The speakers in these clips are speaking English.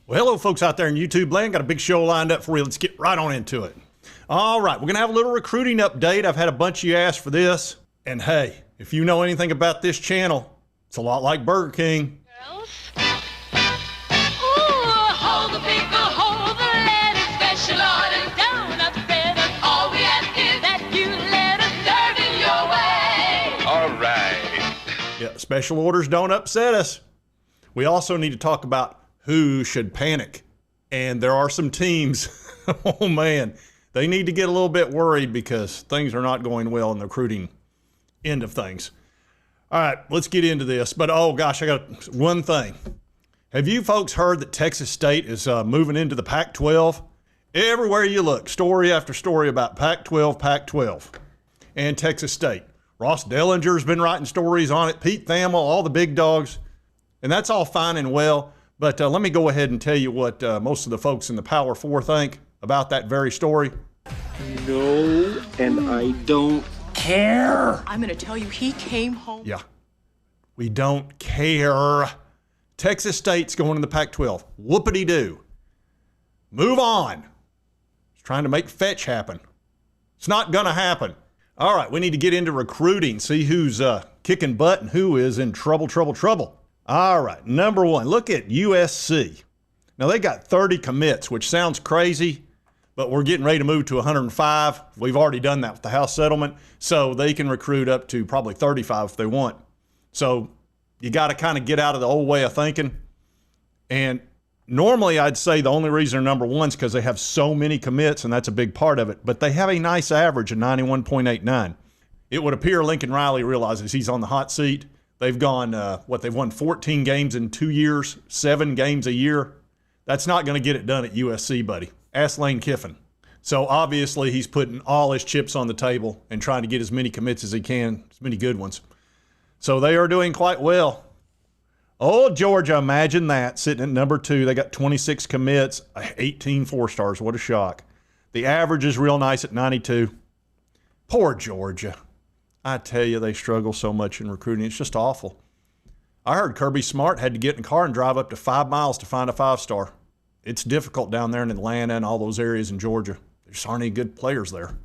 Well, hello, folks out there in YouTube land. Got a big show lined up for you. Let's get right on into it. All right, we're going to have a little recruiting update. I've had a bunch of you ask for this. And hey, if you know anything about this channel, it's a lot like Burger King. Girls? Ooh, hold the pickle, hold the lettuce, special orders down at the bread. All we ask is that you let us serve it your way. All right. Yeah, special orders don't upset us. We also need to talk about who should panic. And there are some teams, oh man, they need to get a little bit worried because things are not going well in the recruiting end of things. All right, let's get into this. But oh gosh, I got one thing. Have you folks heard that Texas State is moving into the Pac-12? Everywhere you look, story after story about Pac-12, Pac-12, and Texas State. Ross Dellinger's been writing stories on it, Pete Thamel, all the big dogs, and that's all fine and well. But let me go ahead and tell you what most of the folks in the Power Four think about that very story. No, and I don't care. I'm going to tell you, he came home. Yeah, we don't care. Texas State's going in the Pac-12. Whoopity-doo. Move on. It's trying to make fetch happen. It's not going to happen. All right, we need to get into recruiting, see who's kicking butt and who is in trouble. All right, number one, look at USC. Now, they got 30 commits, which sounds crazy, but we're getting ready to move to 105. We've already done that with the house settlement, so they can recruit up to probably 35 if they want. So you got to kind of get out of the old way of thinking. And normally I'd say the only reason they're number one is because they have so many commits, and that's a big part of it. But they have a nice average of 91.89. It would appear Lincoln Riley realizes he's on the hot seat. They've gone, they've won 14 games in 2 years, 7 games a year. That's not going to get it done at USC, buddy. Ask Lane Kiffin. So obviously he's putting all his chips on the table and trying to get as many commits as he can, as many good ones. So they are doing quite well. Oh, Georgia, imagine that, sitting at number 2. They got 26 commits, 18 4-stars. What a shock. The average is real nice at 92. Poor Georgia. I tell you, they struggle so much in recruiting. It's just awful. I heard Kirby Smart had to get in a car and drive up to 5 miles to find a 5-star. It's difficult down there in Atlanta and all those areas in Georgia. There just aren't any good players there.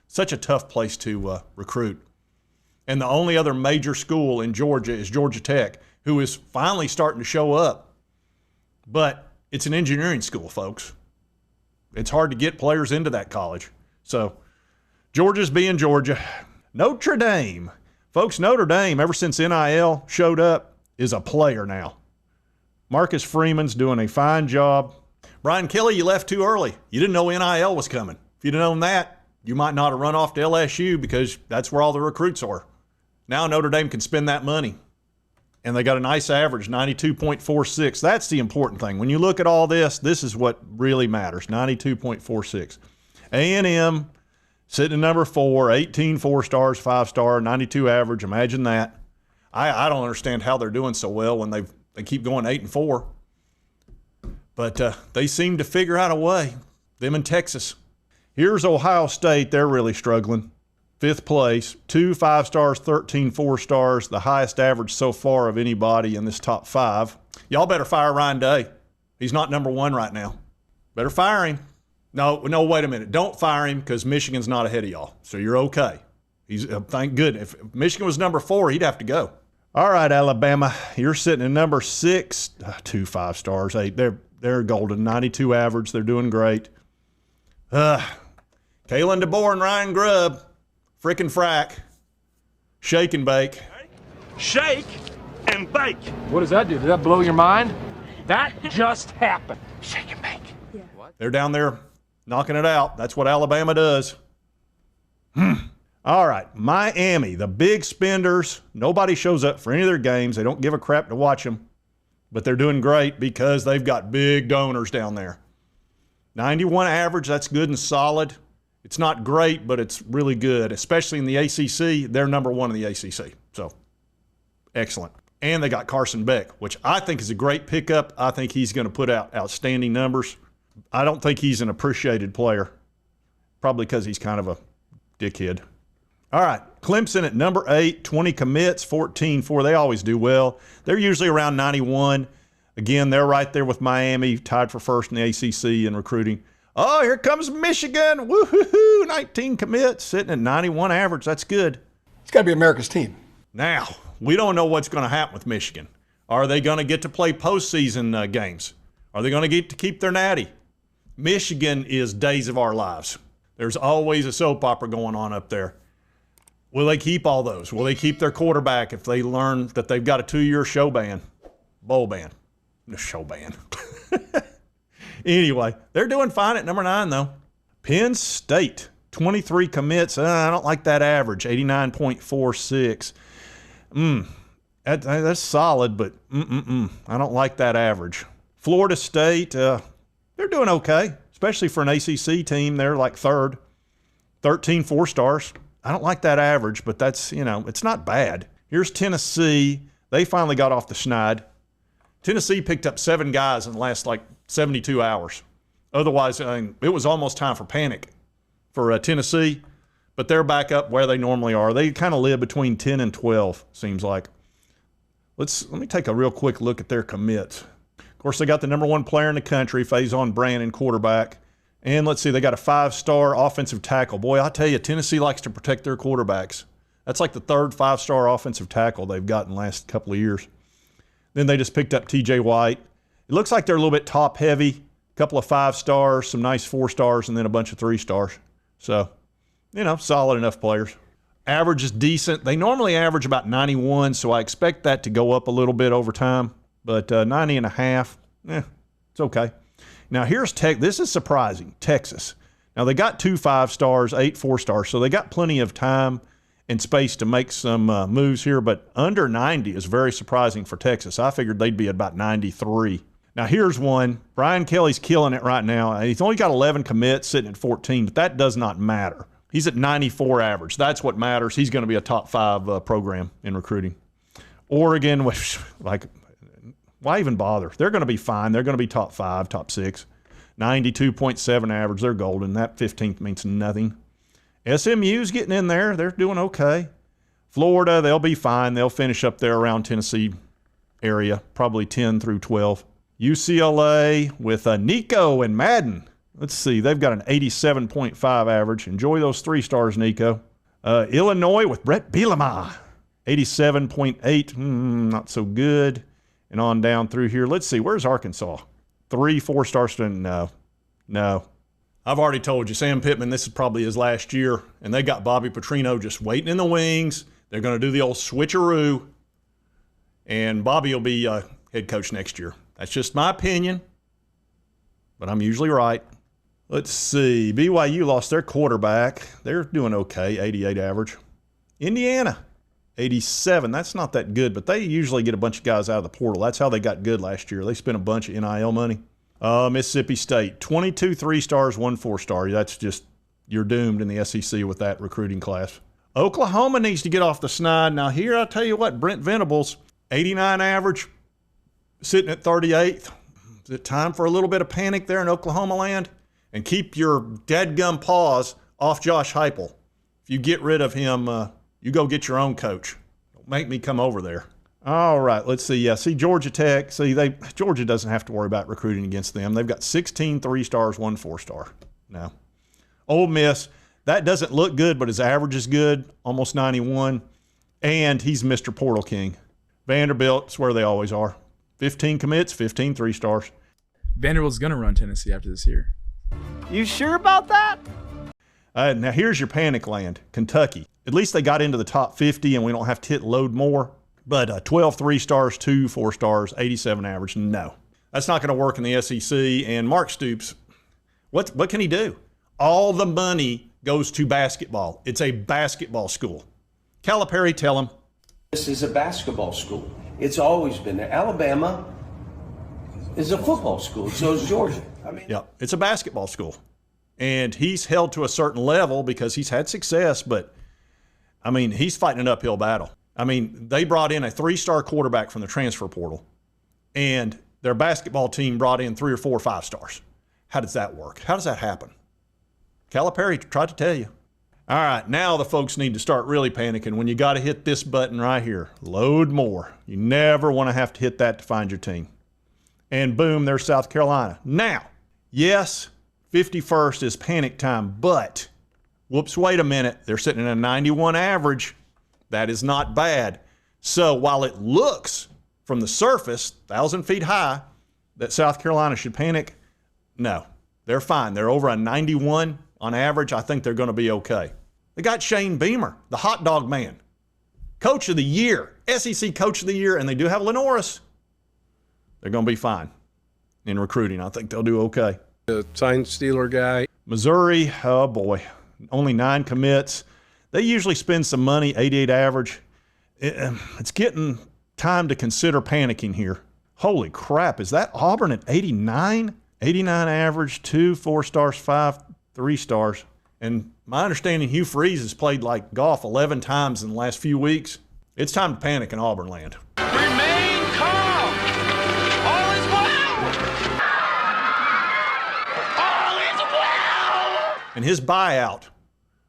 Such a tough place to recruit. And the only other major school in Georgia is Georgia Tech, who is finally starting to show up. But it's an engineering school, folks. It's hard to get players into that college. So Georgia's being Georgia. Notre Dame. Folks, Notre Dame, ever since NIL showed up, is a player now. Marcus Freeman's doing a fine job. Brian Kelly, you left too early. You didn't know NIL was coming. If you'd have known that, you might not have run off to LSU because that's where all the recruits are. Now Notre Dame can spend that money. And they got a nice average, 92.46. That's the important thing. When you look at all this, this is what really matters, 92.46. A&M, sitting at number 4, 18 4-stars, 5-star, 92 average. Imagine that. I don't understand how they're doing so well when they keep going 8-4. But they seem to figure out a way, them in Texas. Here's Ohio State. They're really struggling. 5th place, 2 5-stars, 13 4-stars, the highest average so far of anybody in this top 5. Y'all better fire Ryan Day. He's not number 1 right now. Better fire him. No, wait a minute. Don't fire him because Michigan's not ahead of y'all. So you're okay. He's thank goodness. If Michigan was number 4, he'd have to go. All right, Alabama, you're sitting at number 6, 2 5-stars, 8. They're golden, 92 average. They're doing great. Kalen DeBoer and Ryan Grubb, frickin' frack, shake and bake. Shake and bake. What does that do? Did that blow your mind? That just happened. Shake and bake. Yeah. They're down there knocking it out. That's what Alabama does. All right, Miami, the big spenders. Nobody shows up for any of their games. They don't give a crap to watch them. But they're doing great because they've got big donors down there. 91 average, that's good and solid. It's not great, but it's really good, especially in the ACC. They're number 1 in the ACC, so excellent. And they got Carson Beck, which I think is a great pickup. I think he's going to put out outstanding numbers. I don't think he's an appreciated player, probably because he's kind of a dickhead. All right, Clemson at number 8, 20 commits, 14-4. They always do well. They're usually around 91. Again, they're right there with Miami, tied for first in the ACC in recruiting. Oh, here comes Michigan. Woo-hoo-hoo. 19 commits, sitting at 91 average. That's good. It's got to be America's team. Now, we don't know what's going to happen with Michigan. Are they going to get to play postseason games? Are they going to get to keep their natty? Michigan is days of our lives. There's always a soap opera going on up there. Will they keep all those? Will they keep their quarterback if they learn that they've got a 2-year show ban? Bowl ban. No, show ban. Anyway, they're doing fine at number 9, though. Penn State, 23 commits. I don't like that average, 89.46. That's solid, but I don't like that average. Florida State, they're doing okay, especially for an ACC team. They're like third, 13 4-stars. I don't like that average, but that's, it's not bad. Here's Tennessee. They finally got off the schneid. Tennessee picked up 7 guys in the last 72 hours. Otherwise, it was almost time for panic for Tennessee, but they're back up where they normally are. They kind of live between 10 and 12, seems like. Let me take a real quick look at their commits. Of course, they got the number 1 player in the country, Faison Brandon, quarterback. And let's see, they got a 5-star offensive tackle. Boy, I tell you, Tennessee likes to protect their quarterbacks. That's like the 3rd 5-star offensive tackle they've got in the last couple of years. Then they just picked up TJ White. It looks like they're a little bit top-heavy. A couple of 5-stars, some nice 4-stars, and then a bunch of 3-stars. So, solid enough players. Average is decent. They normally average about 91, so I expect that to go up a little bit over time. But 90.5, it's okay. Now, here's Tech. This is surprising, Texas. Now, they got 2 5-stars, 8 4-stars, so they got plenty of time and space to make some moves here, but under 90 is very surprising for Texas. I figured they'd be at about 93. Now, here's one. Brian Kelly's killing it right now. He's only got 11 commits, sitting at 14, but that does not matter. He's at 94 average. That's what matters. He's going to be a top 5 program in recruiting. Oregon, which, why even bother? They're going to be fine. They're going to be top 5, top 6. 92.7 average. They're golden. That 15th means nothing. SMU's getting in there. They're doing okay. Florida, they'll be fine. They'll finish up there around Tennessee area, probably 10 through 12. UCLA with Nico and Madden. Let's see. They've got an 87.5 average. Enjoy those 3-stars, Nico. Illinois with Brett Bielema. 87.8. Not so good. And on down through here. Let's see. Where's Arkansas? 3 4-stars. No. I've already told you, Sam Pittman, this is probably his last year, and they got Bobby Petrino just waiting in the wings. They're going to do the old switcheroo, and Bobby will be head coach next year. That's just my opinion, but I'm usually right. Let's see. BYU lost their quarterback. They're doing okay, 88 average. Indiana, 87. That's not that good, but they usually get a bunch of guys out of the portal. That's how they got good last year. They spent a bunch of NIL money. Mississippi State, 22 3-stars, 1 4-star. That's just, you're doomed in the SEC with that recruiting class. Oklahoma needs to get off the snide. Now here, I'll tell you what, Brent Venables, 89 average, sitting at 38th. Is it time for a little bit of panic there in Oklahoma land? And keep your dadgum paws off Josh Heupel. If you get rid of him, you go get your own coach. Don't make me come over there. All right, let's see. Yeah, see Georgia Tech. Georgia doesn't have to worry about recruiting against them. They've got 16 3-stars, 1 4-star. No. Ole Miss, that doesn't look good, but his average is good, almost 91. And he's Mr. Portal King. Vanderbilt's where they always are. 15 commits, 15 3-stars. Vanderbilt's going to run Tennessee after this year. You sure about that? Now here's your panic land, Kentucky. At least they got into the top 50 and we don't have to hit load more. But 12 3-stars, 2 4-stars, 87 average, no. That's not going to work in the SEC. And Mark Stoops, what can he do? All the money goes to basketball. It's a basketball school. Calipari, tell him. This is a basketball school. It's always been there. Alabama is a football school. So is Georgia. Yeah, it's a basketball school. And he's held to a certain level because he's had success, but, he's fighting an uphill battle. They brought in a 3-star quarterback from the transfer portal, and their basketball team brought in 3 or 4 5-stars. How does that work? How does that happen? Calipari tried to tell you. All right, now the folks need to start really panicking when you got to hit this button right here. Load more. You never want to have to hit that to find your team. And boom, there's South Carolina. Now, yes, 51st is panic time, but whoops, wait a minute. They're sitting at a 91 average. That is not bad. So while it looks from the surface, 1,000 feet high, that South Carolina should panic, no, they're fine. They're over a 91 on average. I think they're going to be okay. They got Shane Beamer, the hot dog man, coach of the year, SEC coach of the year, and they do have Lenoris. They're going to be fine in recruiting. I think they'll do okay. The sign stealer guy. Missouri, oh boy, only 9 commits. They usually spend some money, 88 average. It's getting time to consider panicking here. Holy crap, is that Auburn at 89? 89 average, 2 4-stars, 5 3-stars. And my understanding, Hugh Freeze has played like golf 11 times in the last few weeks. It's time to panic in Auburn land. Remain calm. All is well. All is well. And his buyout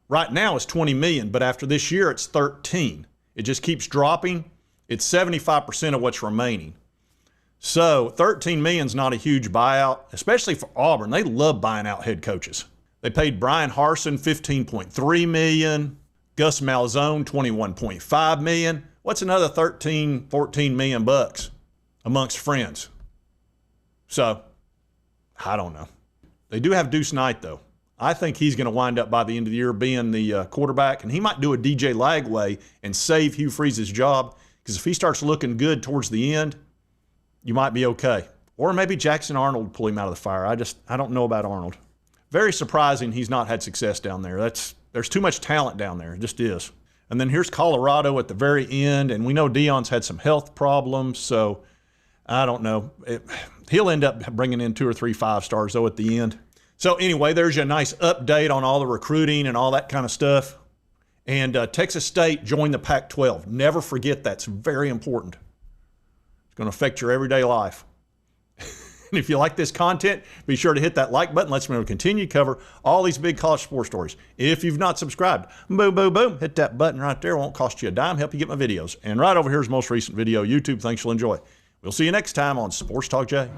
right now is $20 million, but after this year, it's 13. It just keeps dropping. It's 75% of what's remaining. So $13 million is not a huge buyout, especially for Auburn. They love buying out head coaches. They paid Brian Harsin $15.3 million, Gus Malzone $21.5 million. What's another $14 million bucks amongst friends? So, I don't know. They do have Deuce Knight, though. I think he's going to wind up by the end of the year being the quarterback, and he might do a DJ Lagway and save Hugh Freeze's job, because if he starts looking good towards the end, you might be okay. Or maybe Jackson Arnold will pull him out of the fire. I don't know about Arnold. Very surprising he's not had success down there. There's too much talent down there. It just is. And then here's Colorado at the very end, and we know Deion's had some health problems, so I don't know. He'll end up bringing in 2 or 3 5-stars, though, at the end. So anyway, there's a nice update on all the recruiting and all that kind of stuff. And Texas State joined the Pac-12. Never forget that's very important. It's going to affect your everyday life. And if you like this content, be sure to hit that like button. Let's continue to cover all these big college sports stories. If you've not subscribed, boom, boom, boom, hit that button right there. It won't cost you a dime. Help you get my videos. And right over here is the most recent video. YouTube, thanks, you'll enjoy. We'll see you next time on Sports Talk Jay.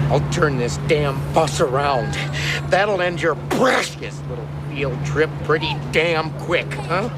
I'll turn this damn bus around. That'll end your precious little field trip pretty damn quick, huh?